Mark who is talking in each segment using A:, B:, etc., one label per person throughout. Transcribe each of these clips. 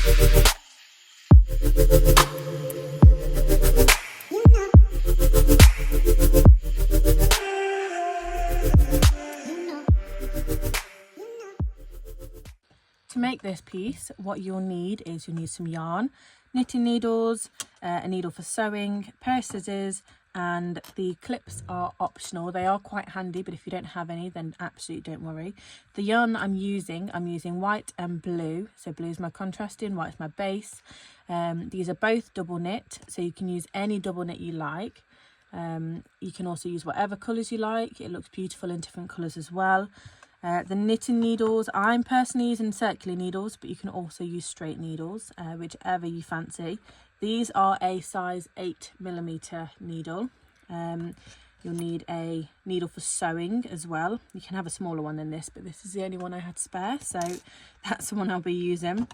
A: To make this piece, what you'll need is some yarn, knitting needles, a needle for sewing, pair of scissors, and the clips are optional. They are quite handy, but if you don't have any, then absolutely don't worry. The yarn that I'm using white and blue. So blue is my contrasting, white's my base. These are both double knit, so you can use any double knit you like. You can also use whatever colours you like. It looks beautiful in different colours as well. The knitting needles, I'm personally using circular needles, but you can also use straight needles, whichever you fancy. These are a size 8mm needle. You'll need a needle for sewing as well. You can have a smaller one than this, but this is the only one I had spare, so that's the one I'll be using.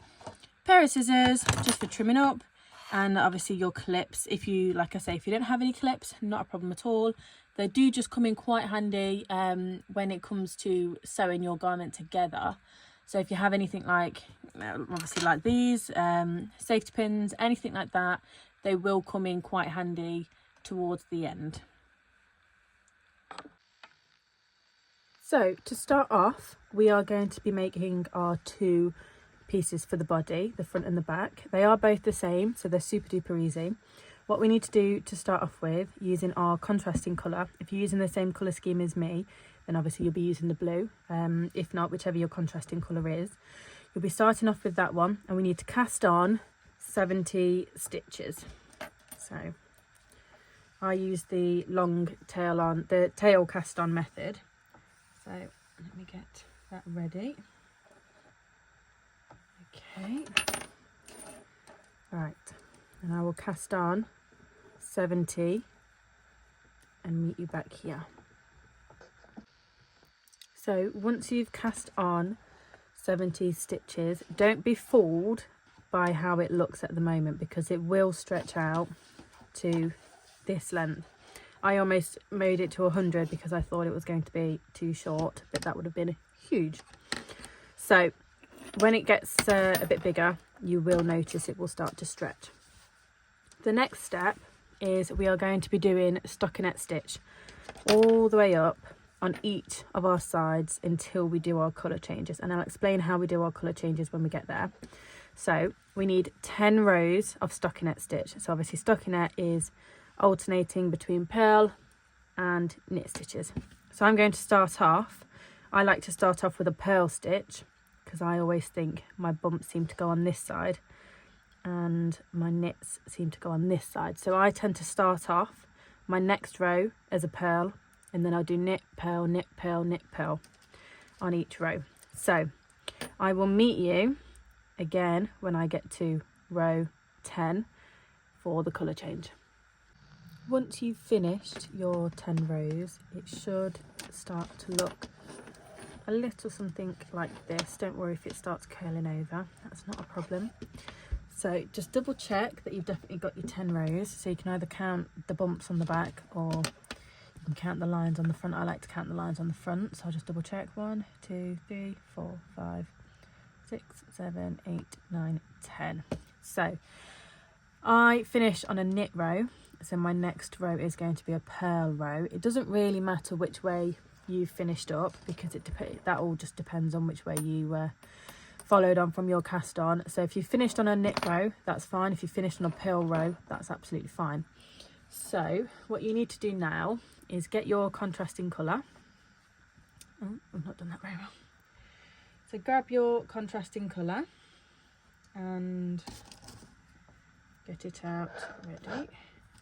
A: Pair of scissors just for trimming up, and obviously your clips. If you, like I say, if you don't have any clips, not a problem at all. They do just come in quite handy when it comes to sewing your garment together. So if you have anything like, obviously like these, safety pins, anything like that, they will come in quite handy towards the end. So to start off, we are going to be making our two pieces for the body, the front and the back. They are both the same, so they're super duper easy. What we need to do to start off with, using our contrasting colour, if you're using the same colour scheme as me, then obviously you'll be using the blue. If not, whichever your contrasting colour is, you'll be starting off with that one, and we need to cast on 70 stitches. So I use the long tail on, the tail cast on method. So let me get that ready. Okay, right, and I will cast on 70 and meet you back here. So once you've cast on 70 stitches, don't be fooled by how it looks at the moment, because it will stretch out to this length. I almost made it to 100 because I thought it was going to be too short, but that would have been huge. So when it gets a bit bigger, you will notice it will start to stretch. The next step is we are going to be doing stockinette stitch all the way up on each of our sides until we do our colour changes, and I'll explain how we do our colour changes when we get there. So we need 10 rows of stockinette stitch. So obviously stockinette is alternating between purl and knit stitches. So I'm going to start off, I like to start off with a purl stitch, because I always think my bumps seem to go on this side and my knits seem to go on this side. So I tend to start off my next row as a purl, and then I'll do knit, purl, knit, purl, knit, purl on each row. So I will meet you again when I get to row 10 for the colour change. Once you've finished your 10 rows, it should start to look a little something like this. Don't worry if it starts curling over, that's not a problem. So just double check that you've definitely got your 10 rows, so you can either count the bumps on the back or you can count the lines on the front. I like to count the lines on the front, so I'll just double check. 1, 2, 3, 4, 5, 6, 7, 8, 9, 10. So I finished on a knit row, so my next row is going to be a purl row. It doesn't really matter which way you finished up, because that all just depends on which way you followed on from your cast on. So if you finished on a knit row, that's fine. If you finished on a purl row, that's absolutely fine. So what you need to do now is get your contrasting colour. Oh, I've not done that very well. So grab your contrasting colour and get it out ready.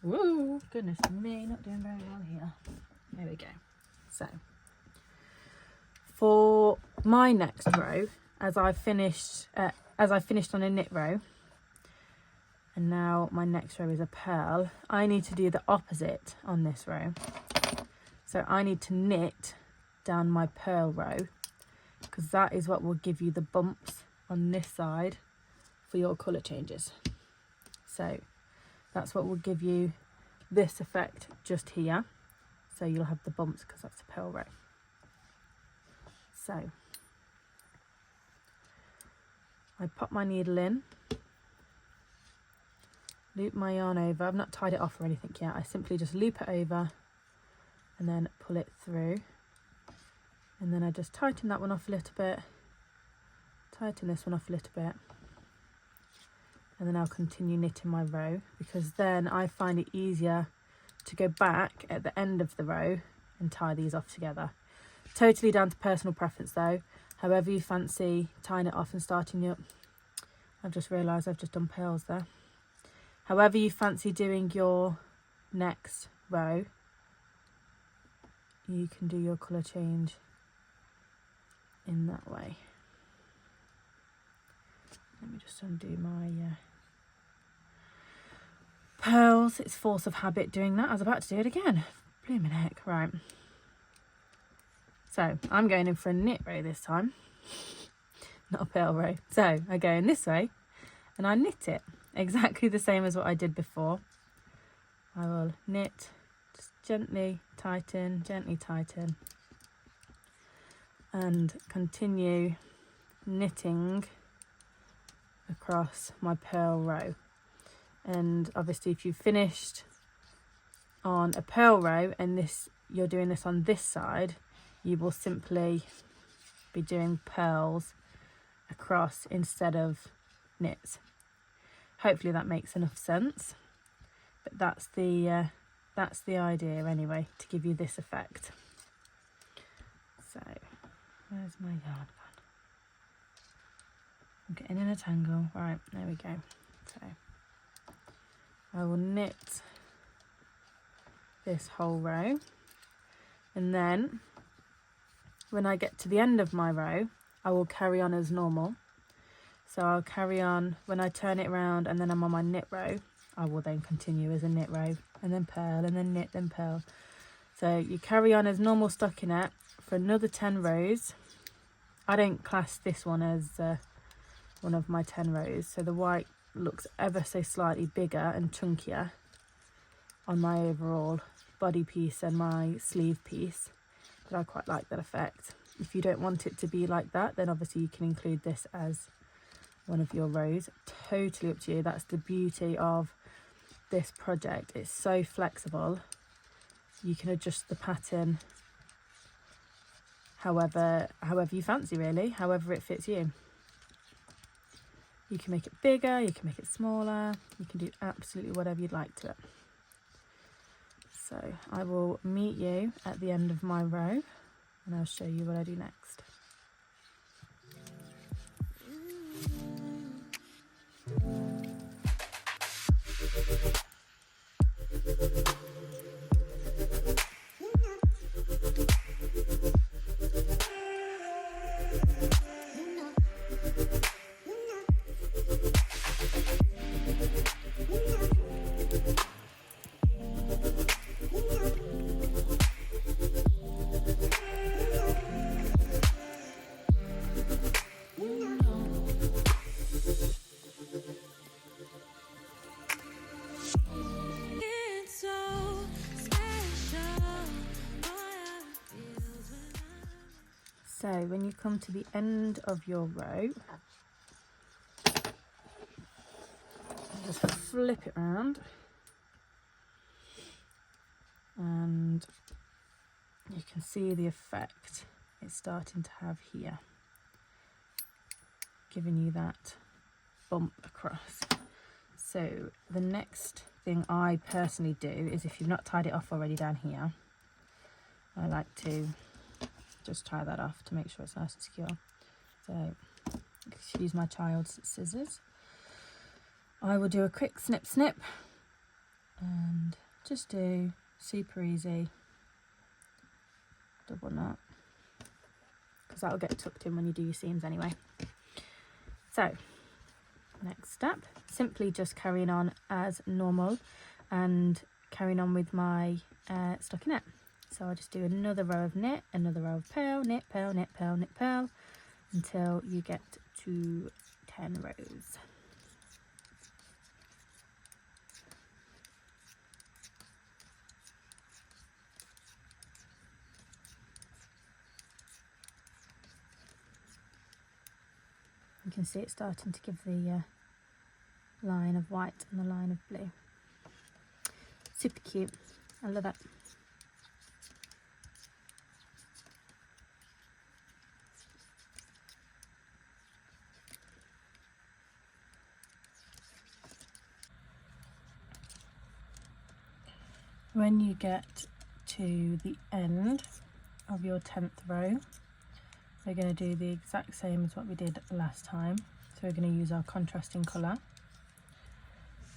A: Whoa, goodness me, not doing very well here. There we go. So for my next row, as I finished on a knit row, and now my next row is a purl, I need to do the opposite on this row. So I need to knit down my purl row, because that is what will give you the bumps on this side for your colour changes. So that's what will give you this effect just here. So you'll have the bumps because that's a purl row. So I pop my needle in loop my yarn over. I've not tied it off or anything yet. I simply just loop it over and then pull it through. And then I just tighten that one off a little bit, tighten this one off a little bit, and then I'll continue knitting my row, because then I find it easier to go back at the end of the row and tie these off together. Totally down to personal preference though. However you fancy tying it off and starting your, I've just realised I've just done pearls there. However you fancy doing your next row, you can do your colour change in that way. Let me just undo my pearls. It's force of habit doing that. I was about to do it again. Blooming heck. Right. So I'm going in for a knit row this time, not a pearl row. So I go in this way and I knit it exactly the same as what I did before. I will knit, just gently tighten, and continue knitting across my pearl row. And obviously if you've finished on a pearl row and you're doing this on this side, you will simply be doing pearls across instead of knits. Hopefully that makes enough sense, but that's the idea anyway, to give you this effect. So where's my yarn gone? I'm getting in a tangle. Right, there we go. So I will knit this whole row, and then when I get to the end of my row, I will carry on as normal. So I'll carry on when I turn it around, and then I'm on my knit row. I will then continue as a knit row, and then purl, and then knit, then purl. So you carry on as normal stockinette for another 10 rows. I don't class this one as one of my 10 rows, so the white looks ever so slightly bigger and chunkier on my overall body piece and my sleeve piece, but I quite like that effect. If you don't want it to be like that, then obviously you can include this as one of your rows. Totally up to you. That's the beauty of this project. It's so flexible. You can adjust the pattern however you fancy, really, however it fits you. You can make it bigger, you can make it smaller, you can do absolutely whatever you'd like to it. So I will meet you at the end of my row and I'll show you what I do next. So when you come to the end of your row, just flip it around and you can see the effect it's starting to have here, giving you that bump across. So the next thing I personally do is, if you've not tied it off already down here, I like to just tie that off to make sure it's nice and secure. So excuse my child's scissors. I will do a quick snip and just do super easy double knot, because that will get tucked in when you do your seams anyway. So next step, simply just carrying on as normal and carrying on with my stockinette. So I'll just do another row of knit, another row of purl, knit, purl, knit, purl, knit, purl, until you get to 10 rows. You can see it starting to give the line of white and the line of blue. Super cute. I love it. When you get to the end of your 10th row, we're going to do the exact same as what we did last time. So we're going to use our contrasting colour,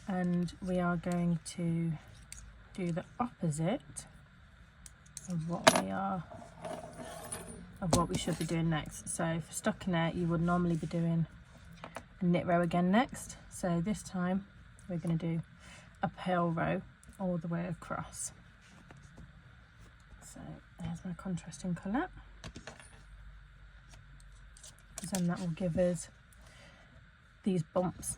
A: and we are going to do the opposite of what we should be doing next. So for stockinette, you would normally be doing a knit row again next. So this time we're going to do a purl row all the way across. So there's my contrasting colour, because then that will give us these bumps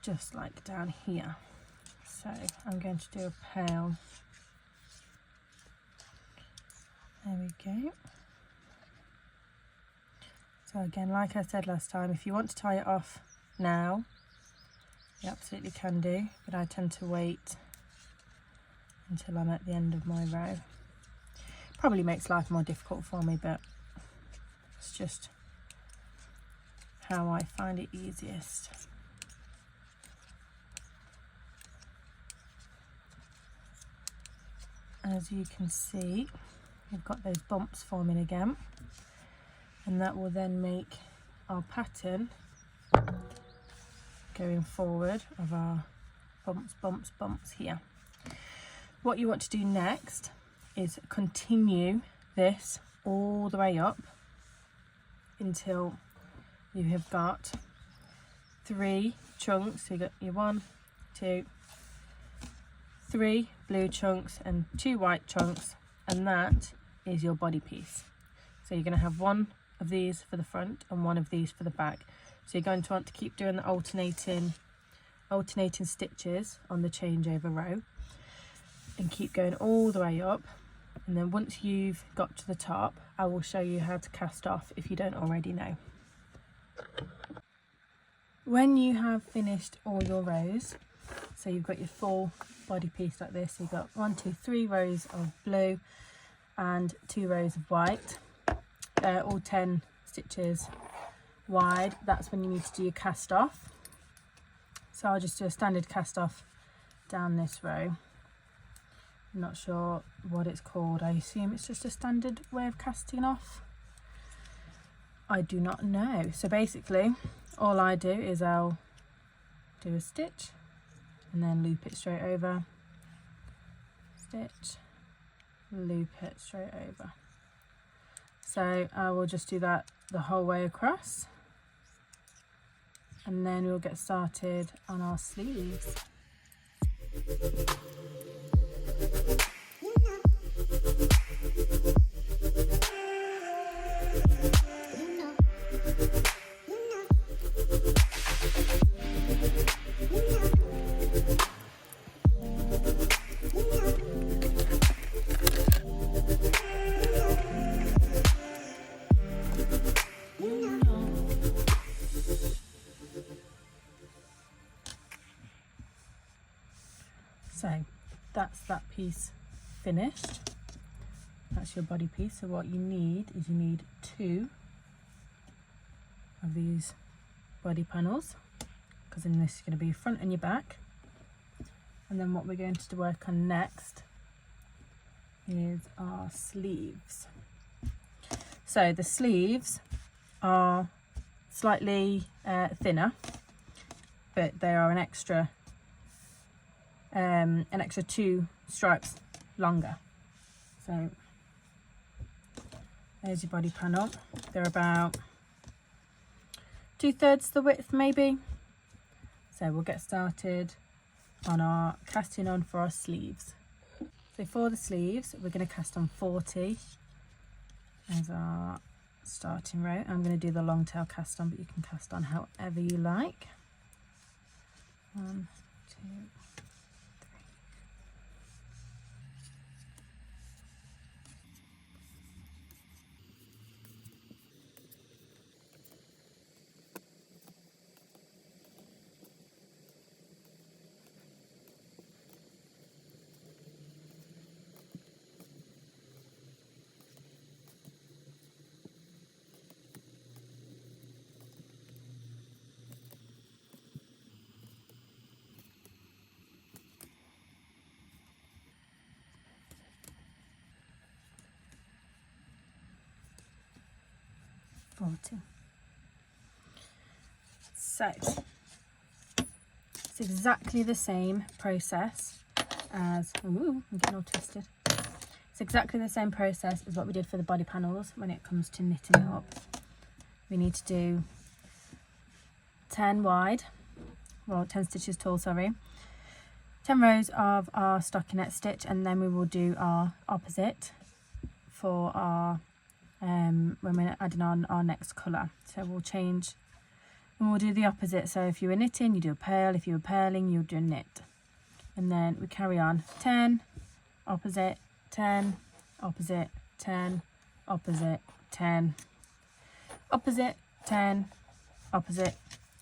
A: just like down here. So I'm going to do a pale. There we go. So again, like I said last time, if you want to tie it off now, you absolutely can do, but I tend to wait until I'm at the end of my row. Probably makes life more difficult for me, but it's just how I find it easiest. As you can see, we've got those bumps forming again, and that will then make our pattern going forward of our bumps, bumps, bumps here. What you want to do next is continue this all the way up until you have got 3 chunks. So you got your 1, 2, 3 blue chunks and 2 white chunks, and that is your body piece. So you're going to have 1 of these for the front and 1 of these for the back. So you're going to want to keep doing the alternating stitches on the changeover row, and keep going all the way up. And then once you've got to the top, I will show you how to cast off if you don't already know. When you have finished all your rows, so you've got your full body piece like this, so you've got 1, 2, 3 rows of blue and 2 rows of white, all 10 stitches wide. That's when you need to do your cast off. So I'll just do a standard cast off down this row. I'm not sure what it's called. I assume it's just a standard way of casting off. I do not know. So basically all I do is I'll do a stitch and then loop it straight over, stitch, loop it straight over. So I will just do that the whole way across, and then we'll get started on our sleeves. So that's that piece finished. That's your body piece. So what you need is 2 of these body panels, because in this is going to be your front and your back. And then what we're going to work on next is our sleeves. So the sleeves are slightly thinner, but they are an extra 2 stripes longer. So there's your body panel. They're about 2/3 the width maybe. So we'll get started on our casting on for our sleeves. So for the sleeves, we're going to cast on 40 as our starting row. I'm going to do the long tail cast on, but you can cast on however you like. 1, 2, 3. 40. So it's exactly the same process as, ooh, I'm getting all twisted. It's exactly the same process as what we did for the body panels when it comes to knitting it up. We need to do 10 wide, well 10 stitches tall, sorry, 10 rows of our stockinette stitch, and then we will do our opposite for our when we're adding on our next colour. So we'll change and we'll do the opposite. So if you were knitting, you do a purl. If you were purling, you'll do a knit, and then we carry on 10 opposite, 10 opposite, 10 opposite, 10 opposite, 10 opposite,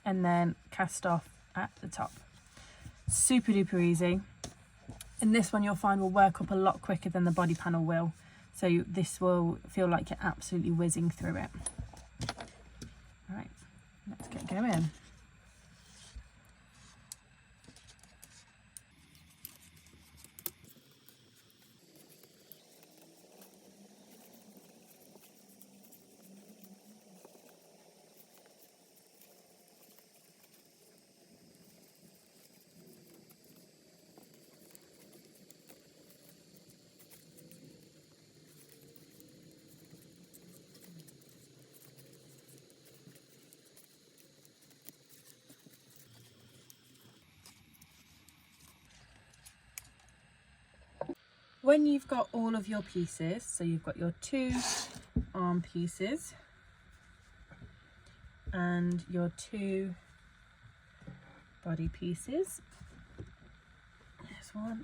A: and then cast off at the top. Super duper easy, and this one you'll find will work up a lot quicker than the body panel will, so this will feel like you're absolutely whizzing through it. Right, let's get going. When you've got all of your pieces, so you've got your 2 arm pieces and your 2 body pieces, there's 1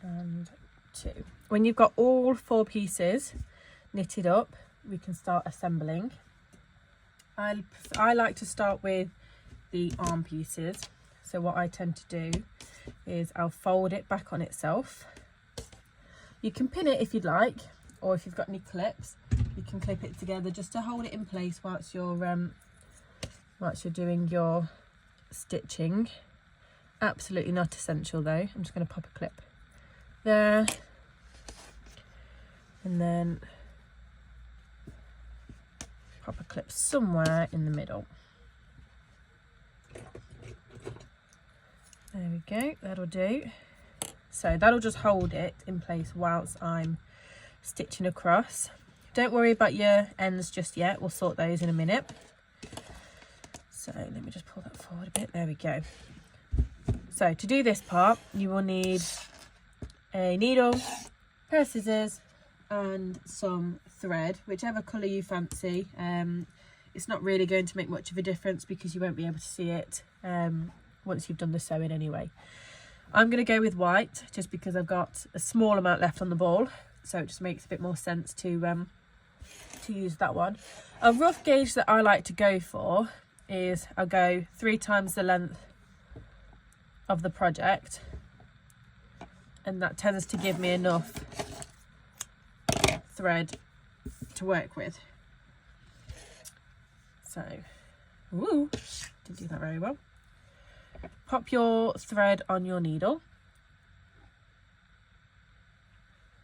A: and 2. When you've got all 4 pieces knitted up, we can start assembling. I like to start with the arm pieces. So what I tend to do is I'll fold it back on itself. You can pin it if you'd like, or if you've got any clips, you can clip it together just to hold it in place whilst you're doing your stitching. Absolutely not essential though. I'm just going to pop a clip there, and then pop a clip somewhere in the middle. There we go, that'll do. So that'll just hold it in place whilst I'm stitching across. Don't worry about your ends just yet, we'll sort those in a minute. So let me just pull that forward a bit, there we go. So to do this part, you will need a needle, pair of scissors, and some thread, whichever colour you fancy. It's not really going to make much of a difference because you won't be able to see it once you've done the sewing anyway. I'm going to go with white just because I've got a small amount left on the ball, so it just makes a bit more sense to use that one. A rough gauge that I like to go for is I'll go 3 times the length of the project, and that tends to give me enough thread to work with. So, ooh, didn't do that very well. Pop your thread on your needle.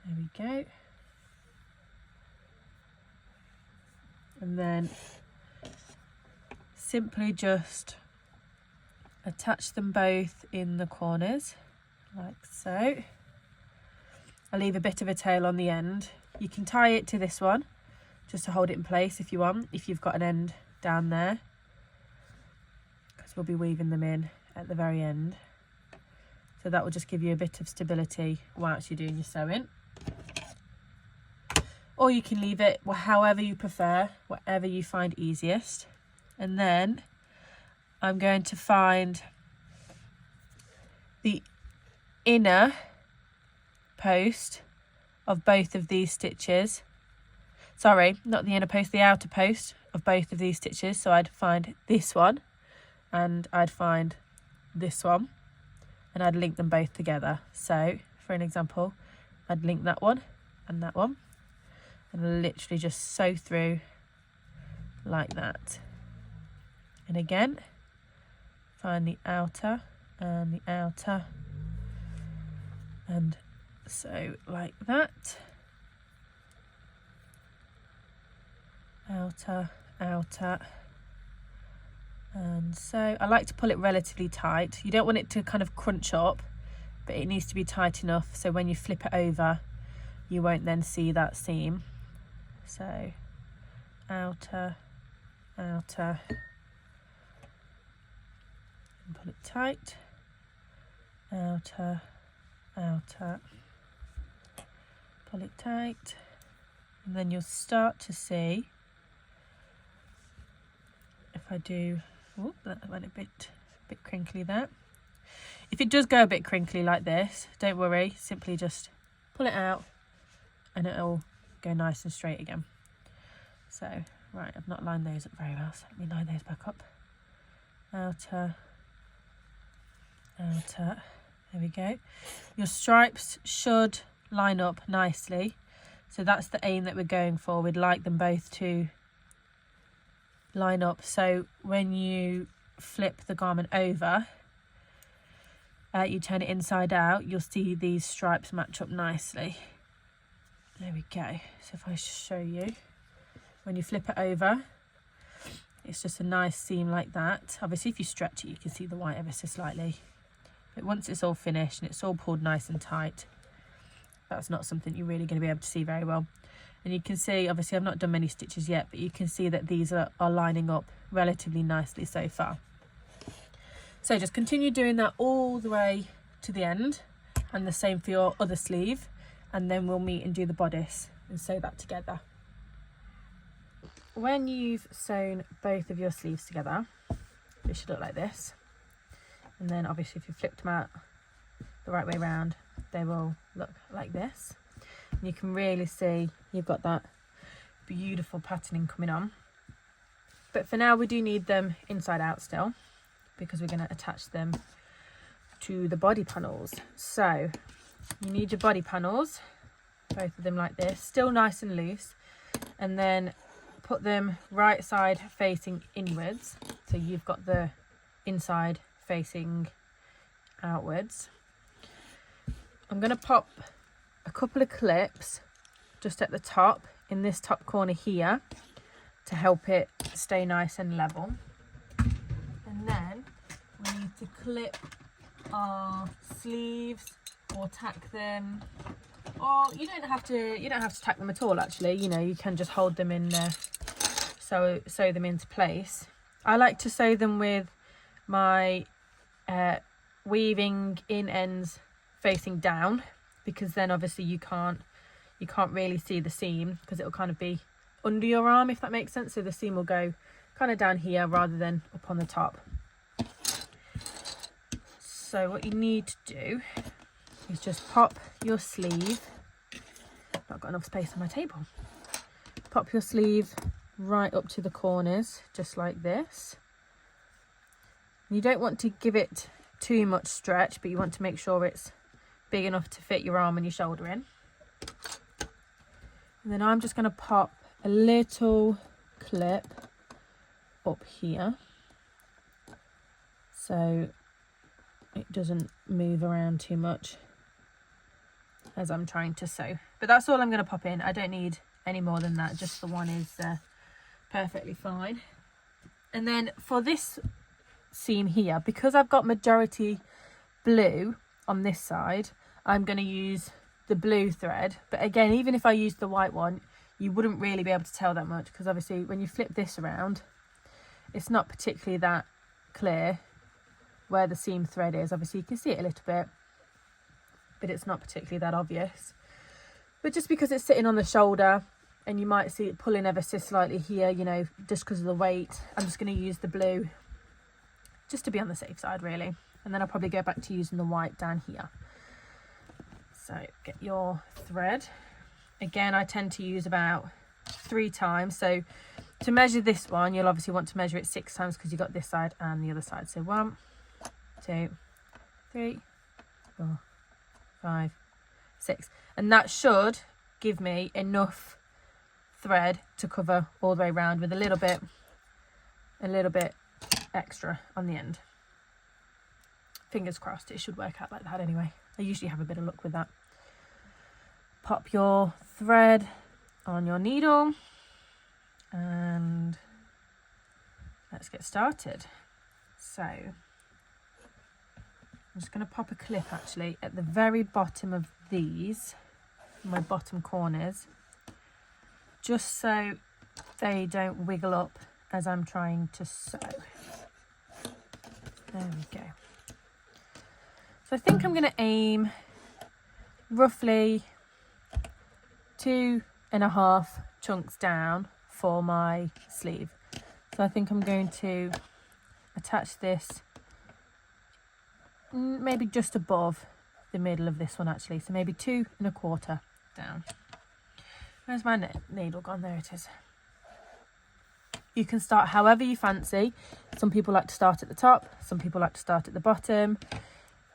A: There we go. And then simply just attach them both in the corners like so. I'll leave a bit of a tail on the end. You can tie it to this one just to hold it in place if you want, if you've got an end down there, because we'll be weaving them in at the very end. So that will just give you a bit of stability whilst you're doing your sewing. Or you can leave it however you prefer, whatever you find easiest. And then I'm going to find the inner post of both of these stitches. Sorry, not the inner post, the outer post of both of these stitches. So I'd find this one and I'd find this one, and I'd link them both together. So for an example, I'd link that one and literally just sew through like that. And again, find the outer and the outer, and sew like that. outer, outer. And so I like to pull it relatively tight. You don't want it to kind of crunch up, but it needs to be tight enough so when you flip it over, you won't then see that seam. So outer, outer, and pull it tight, outer, outer, pull it tight, and then you'll start to see, if I do, oh, that went a bit crinkly there. If it does go a bit crinkly like this, don't worry, simply just pull it out and it'll go nice and straight again. So, right, I've not lined those up very well, so let me line those back up. Outer, outer, there we go. Your stripes should line up nicely. So that's the aim that we're going for. We'd like them both to line up. So when you flip the garment over, you turn it inside out, you'll see these stripes match up nicely. There we go. So if I show you, when you flip it over, it's just a nice seam like that. Obviously, if you stretch it, you can see the white ever so slightly. But once it's all finished and it's all pulled nice and tight, that's not something you're really going to be able to see very well. And you can see, obviously I've not done many stitches yet, but you can see that these are lining up relatively nicely so far. So just continue doing that all the way to the end, and the same for your other sleeve, and then we'll meet and do the bodice and sew that together. When you've sewn both of your sleeves together, it should look like this. And then obviously if you flipped them out the right way around, they will look like this. And you can really see you've got that beautiful patterning coming on. But for now we do need them inside out still, because we're going to attach them to the body panels. So you need your body panels, both of them like this, still nice and loose, and then put them right side facing inwards, so you've got the inside facing outwards. I'm going to pop a couple of clips just at the top, in this top corner here, to help it stay nice and level. And then we need to clip our sleeves or tack them, or you don't have to tack them at all actually, you know, you can just hold them in there, sew them into place. I like to sew them with my weaving in ends facing down, because then obviously you can't really see the seam, because it'll kind of be under your arm, if that makes sense. So the seam will go kind of down here rather than up on the top. So what you need to do is just pop your sleeve, not got enough space on my table, pop your sleeve right up to the corners just like this. You don't want to give it too much stretch, but you want to make sure it's big enough to fit your arm and your shoulder in. And then I'm just going to pop a little clip up here so it doesn't move around too much as I'm trying to sew. But that's all I'm going to pop in. I don't need any more than that, just the one is perfectly fine. And then for this seam here, because I've got majority blue on this side, I'm going to use the blue thread. But again, even if I use the white one, you wouldn't really be able to tell that much, because obviously when you flip this around, it's not particularly that clear where the seam thread is. Obviously you can see it a little bit, but it's not particularly that obvious. But just because it's sitting on the shoulder and you might see it pulling ever so slightly here, you know, just because of the weight, I'm just going to use the blue just to be on the safe side really. And then I'll probably go back to using the white down here. So get your thread. Again, I tend to use about 3 times. So to measure this one, you'll obviously want to measure it 6 times, because you've got this side and the other side. So 1, 2, 3, 4, 5, 6. And that should give me enough thread to cover all the way around, with a little bit extra on the end. Fingers crossed it should work out like that anyway. I usually have a bit of luck with that. Pop your thread on your needle and let's get started. So I'm just going to pop a clip actually at the very bottom of these, my bottom corners, just so they don't wiggle up as I'm trying to sew. There we go. So I think I'm going to aim roughly 2.5 chunks down for my sleeve. So I think I'm going to attach this maybe just above the middle of this one actually. So maybe 2.25 down. Where's my needle gone? There it is. You can start however you fancy. Some people like to start at the top, some people like to start at the bottom.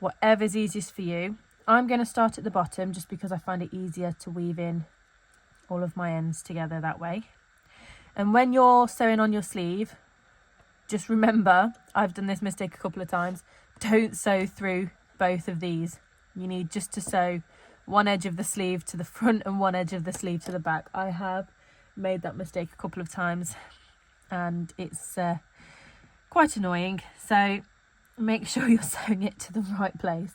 A: Whatever's easiest for you. I'm going to start at the bottom just because I find it easier to weave in all of my ends together that way. And when you're sewing on your sleeve, just remember, I've done this mistake a couple of times, don't sew through both of these. You need just to sew one edge of the sleeve to the front and one edge of the sleeve to the back. I have made that mistake a couple of times and it's quite annoying. So make sure you're sewing it to the right place.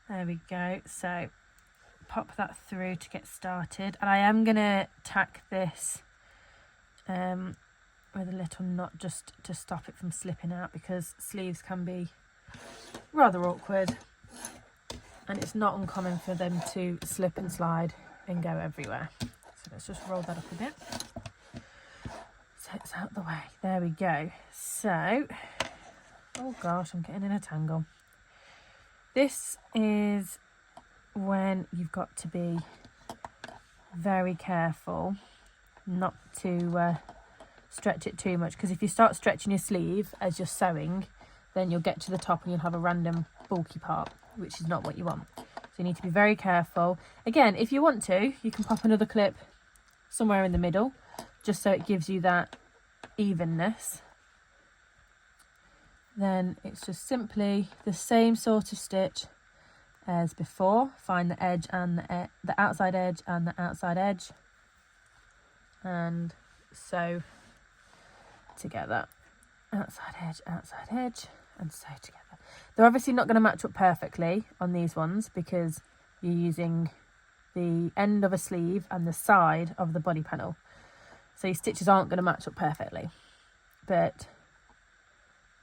A: There we go. So pop that through to get started. And I am going to tack this with a little knot just to stop it from slipping out, because sleeves can be rather awkward. And it's not uncommon for them to slip and slide and go everywhere. So let's just roll that up a bit. So it's out the way. There we go. So, oh gosh, I'm getting in a tangle. This is when you've got to be very careful not to stretch it too much, because if you start stretching your sleeve as you're sewing, then you'll get to the top and you'll have a random bulky part, which is not what you want. So you need to be very careful. Again, if you want to, you can pop another clip somewhere in the middle, just so it gives you that evenness. Then it's just simply the same sort of stitch as before. Find the edge and the outside edge and the outside edge, and sew together. Outside edge, and sew together. They're obviously not going to match up perfectly on these ones because you're using the end of a sleeve and the side of the body panel. So your stitches aren't going to match up perfectly, but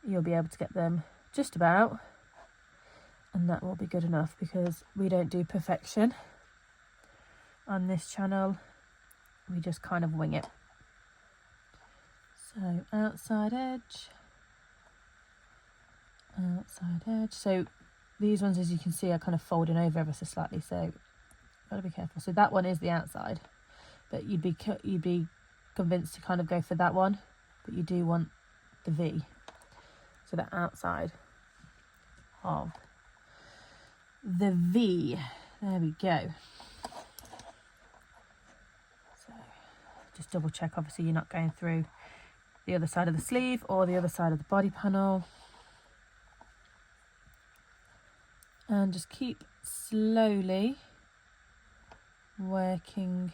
A: you'll be able to get them just about, and that will be good enough, because we don't do perfection on this channel. We just kind of wing it. So outside edge. So these ones, as you can see, are kind of folding over ever so slightly, so gotta be careful. So that one is the outside, but you'd be convinced to kind of go for that one, but you do want the V. So the outside of the V. There we go. So just double check, obviously you're not going through the other side of the sleeve or the other side of the body panel. And just keep slowly working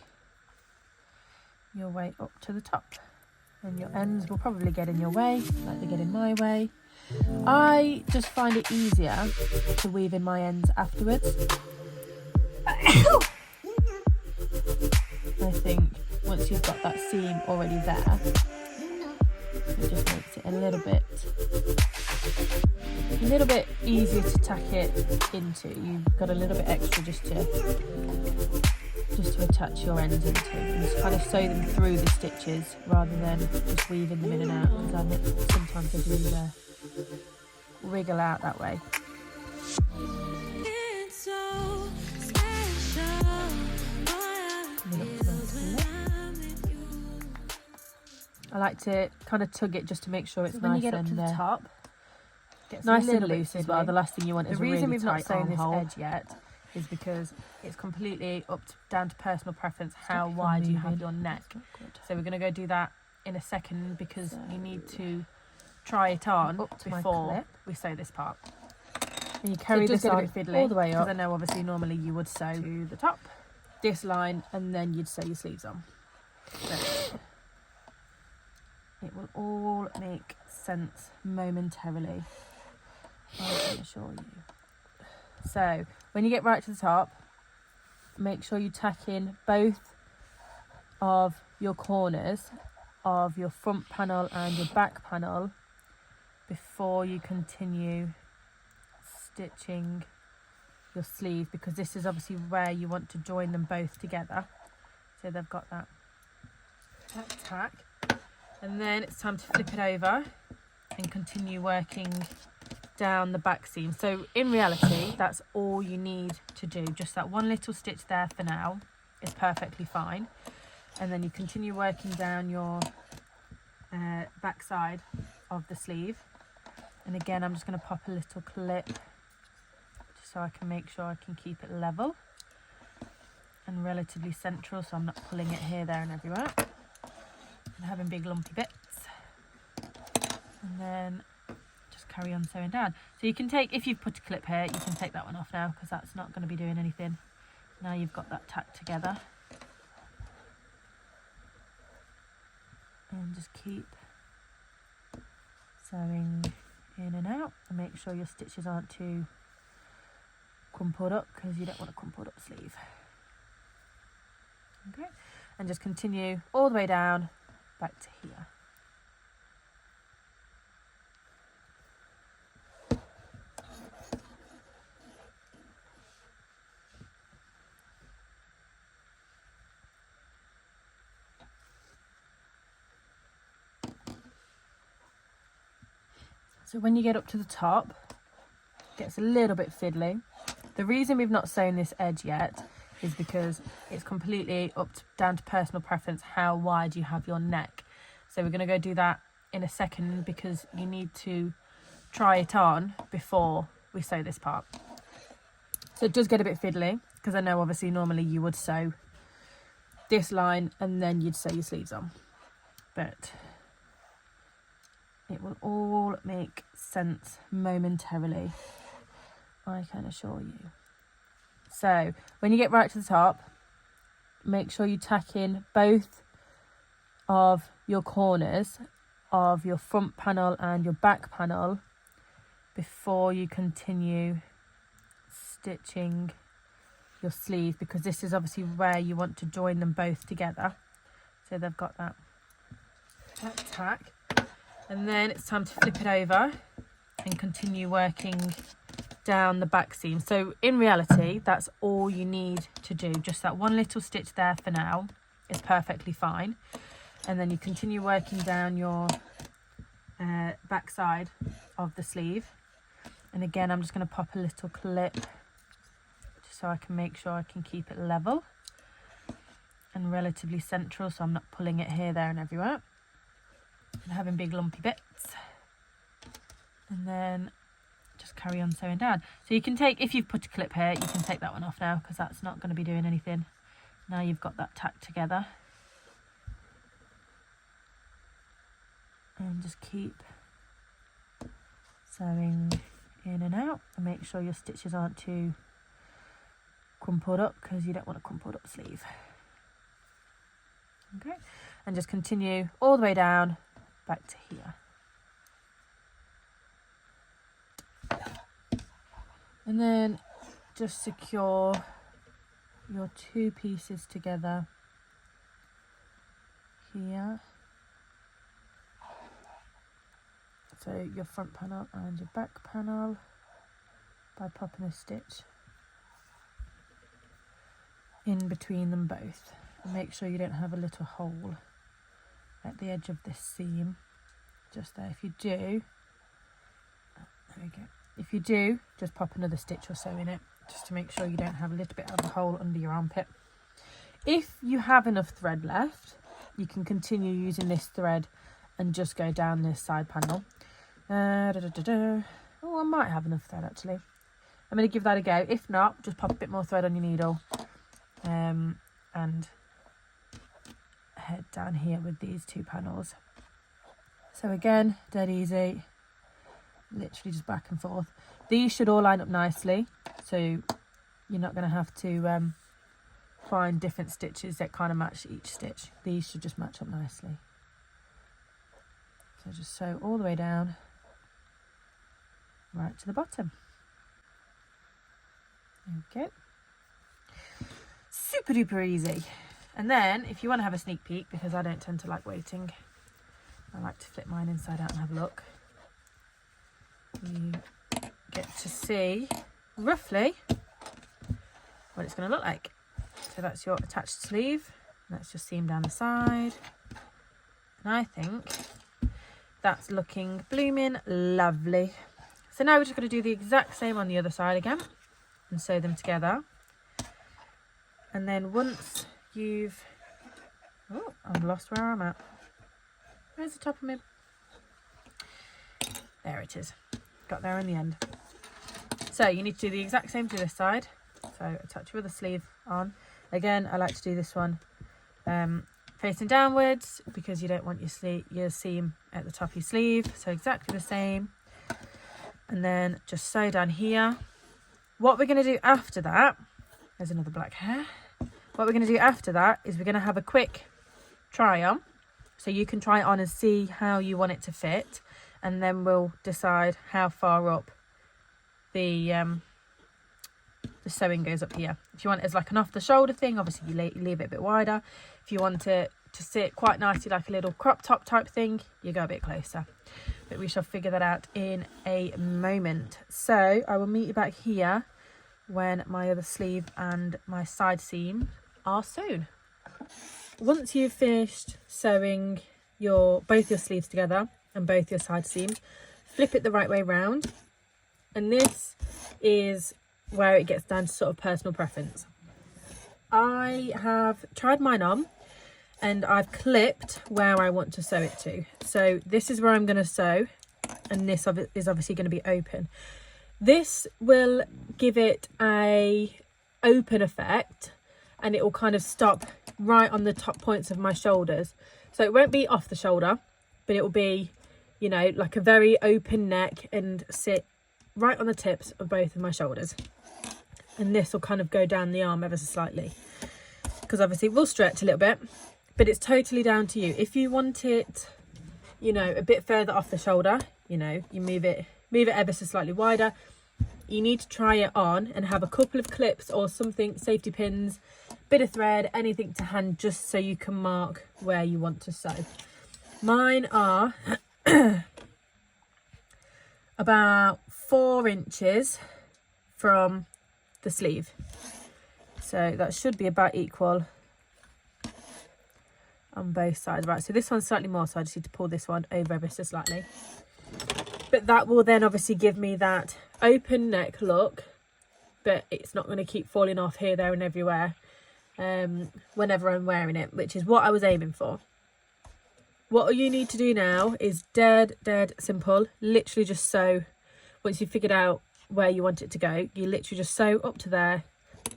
A: your way up to the top. And your ends will probably get in your way, like they get in my way. I just find it easier to weave in my ends afterwards. I think once you've got that seam already there, it just makes it a little bit easier to tack it into. You've got a little bit extra just to attach your ends into, and just kind of sew them through the stitches rather than just weaving them in and out, because sometimes they do wriggle out that way. I like to kind of tug it just to make sure it's nice, when you get up to the top, nice and loose as well. The last thing you want is a really tight armhole. The reason we've not sewn this edge yet is because it's completely down to personal preference how wide you have your neck. So we're going to go do that in a second, because you need to try it on before we sew this part. And you carry this on all the way up, because I know obviously normally you would sew to the top, this line, and then you'd sew your sleeves on. So all make sense momentarily, I can assure you. So when you get right to the top, make sure you tack in both of your corners of your front panel and your back panel before you continue stitching your sleeve, because this is obviously where you want to join them both together. So they've got that tack, and then it's time to flip it over and continue working down the back seam. So in reality, that's all you need to do. Just that one little stitch there for now is perfectly fine, and then you continue working down your back side of the sleeve. And again, I'm just going to pop a little clip just so I can make sure I can keep it level and relatively central, so I'm not pulling it here, there and everywhere and having big lumpy bits. And then just carry on sewing down. So you can take, if you've put a clip here, you can take that one off now, because that's not going to be doing anything. Now you've got that tacked together. And just keep sewing in and out, and make sure your stitches aren't too crumpled up, because you don't want a crumpled up sleeve. Okay, and just continue all the way down back to here. So when you get up to the top, it gets a little bit fiddly. The reason we've not sewn this edge yet is because it's completely down to personal preference how wide you have your neck. So we're going to go do that in a second, because you need to try it on before we sew this part. So it does get a bit fiddly, because I know obviously normally you would sew this line and then you'd sew your sleeves on, but it will all make sense momentarily, I can assure you. So when you get right to the top, make sure you tack in both of your corners of your front panel and your back panel before you continue stitching your sleeve, because this is obviously where you want to join them both together. So they've got that tack. And then it's time to flip it over and continue working down the back seam. So in reality, that's all you need to do. Just that one little stitch there for now is perfectly fine. And then you continue working down your back side of the sleeve. And again, I'm just going to pop a little clip just so I can make sure I can keep it level and relatively central, so I'm not pulling it here, there and everywhere and having big lumpy bits. And then just carry on sewing down. So you can take, if you've put a clip here, you can take that one off now, because that's not going to be doing anything. Now you've got that tacked together. And just keep sewing in and out, and make sure your stitches aren't too crumpled up, because you don't want a crumpled up sleeve. Okay, and just continue all the way down back to here. And then just secure your two pieces together here. So your front panel and your back panel by popping a stitch in between them both. And make sure you don't have a little hole at the edge of this seam, just there. If you do, there we go. If you do, just pop another stitch or so in it, just to make sure you don't have a little bit of a hole under your armpit. If you have enough thread left, you can continue using this thread and just go down this side panel. Oh, I might have enough thread actually. I'm going to give that a go. If not, just pop a bit more thread on your needle and head down here with these two panels. So again, dead easy, literally just back and forth. These should all line up nicely, so you're not going to have to find different stitches that kind of match each stitch. These should just match up nicely. So just sew all the way down, right to the bottom. There we go. Super duper easy. And then if you want to have a sneak peek, because I don't tend to like waiting, I like to flip mine inside out and have a look. You get to see roughly what it's going to look like. So that's your attached sleeve. Let's just seam down the side. And I think that's looking blooming lovely. So now we're just going to do the exact same on the other side again and sew them together. And then once you've... Oh, I've lost where I'm at. Where's the top of me? There it is. Got there in the end. So you need to do the exact same to this side. So attach your other sleeve on. Again, I like to do this one facing downwards because you don't want your seam at the top of your sleeve. So exactly the same. And then just sew down here. What we're going to do after that, there's another black hair. What we're going to do after that is we're going to have a quick try on. So you can try it on and see how you want it to fit. And then we'll decide how far up the sewing goes up here. If you want it as like an off the shoulder thing, obviously you leave it a bit wider. If you want it to sit quite nicely like a little crop top type thing, you go a bit closer. But we shall figure that out in a moment. So I will meet you back here when my other sleeve and my side seam are sewn. Once you've finished sewing both your sleeves together and both your side seams, flip it the right way round. And this is where it gets down to sort of personal preference. I have tried mine on and I've clipped where I want to sew it to. So this is where I'm going to sew, and this is obviously going to be open. This will give it a open effect, and it will kind of stop right on the top points of my shoulders. So it won't be off the shoulder, but it will be, you know, like a very open neck and sit right on the tips of both of my shoulders. And this will kind of go down the arm ever so slightly, because obviously it will stretch a little bit, but it's totally down to you. If you want it, you know, a bit further off the shoulder, you know, you move it ever so slightly wider. You need to try it on and have a couple of clips or something, safety pins, bit of thread, anything to hand, just so you can mark where you want to sew. Mine are about 4 inches from the sleeve, so that should be about equal on both sides. Right, so this one's slightly more, so I just need to pull this one over ever so slightly. But that will then obviously give me that open neck look, but it's not going to keep falling off here, there and everywhere whenever I'm wearing it, which is what I was aiming for. What you need to do now is dead simple. Literally just sew. Once you've figured out where you want it to go, you literally just sew up to there,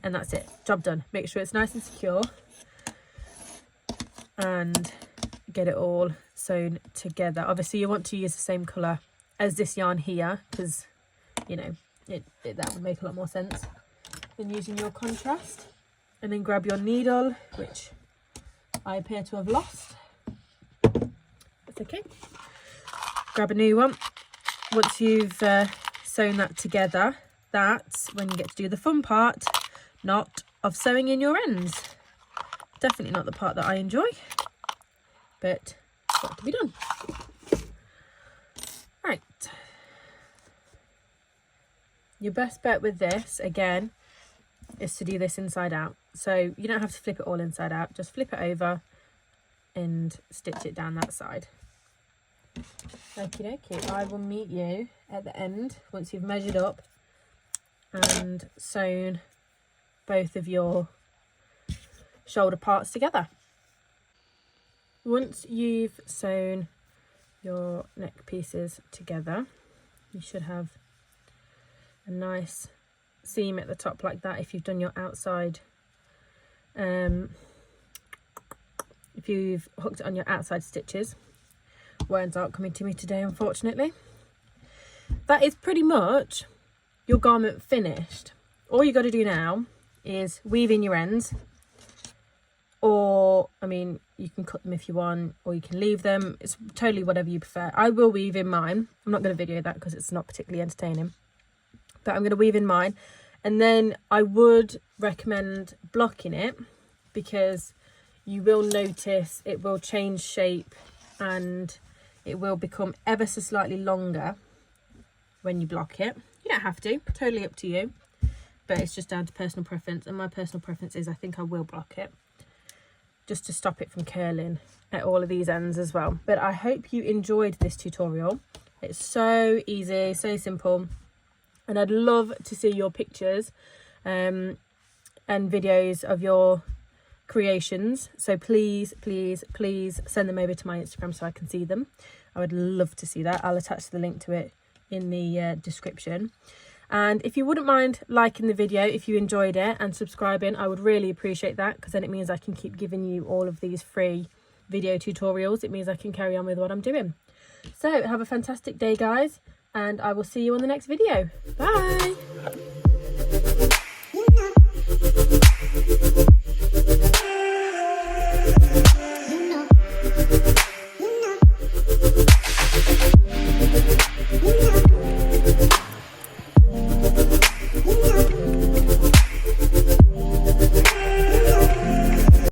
A: and that's it. Job done. Make sure it's nice and secure and get it all sewn together. Obviously you want to use the same colour as this yarn here, because, you know, that would make a lot more sense than using your contrast. And then grab your needle, which I appear to have lost. That's okay. Grab a new one. Once you've sewn that together, that's when you get to do the fun part, not of sewing in your ends. Definitely not the part that I enjoy, but it's got to be done. Right. Your best bet with this, again, is to do this inside out. So you don't have to flip it all inside out, just flip it over and stitch it down that side. Okie dokie, I will meet you at the end once you've measured up and sewn both of your shoulder parts together. Once you've sewn your neck pieces together, you should have a nice seam at the top like that if you've done your outside, if you've hooked it on your outside stitches. Words aren't coming to me today, unfortunately. That is pretty much your garment finished. All you got to do now is weave in your ends or I mean, you can cut them if you want, or you can leave them. It's totally whatever you prefer. I will weave in mine. I'm not going to video that because it's not particularly entertaining, but I'm going to weave in mine. And then I would recommend blocking it, because you will notice it will change shape and it will become ever so slightly longer when you block it. You don't have to, totally up to you, but it's just down to personal preference. And my personal preference is I think I will block it, just to stop it from curling at all of these ends as well. But I hope you enjoyed this tutorial. It's so easy, so simple, and I'd love to see your pictures and videos of your creations. So please send them over to my Instagram so I can see them. I would love to see that. I'll attach the link to it in the description. And if you wouldn't mind liking the video if you enjoyed it, and subscribing, I would really appreciate that, because then it means I can keep giving you all of these free video tutorials. It means I can carry on with what I'm doing. So have a fantastic day, guys, and I will see you on the next video. Bye.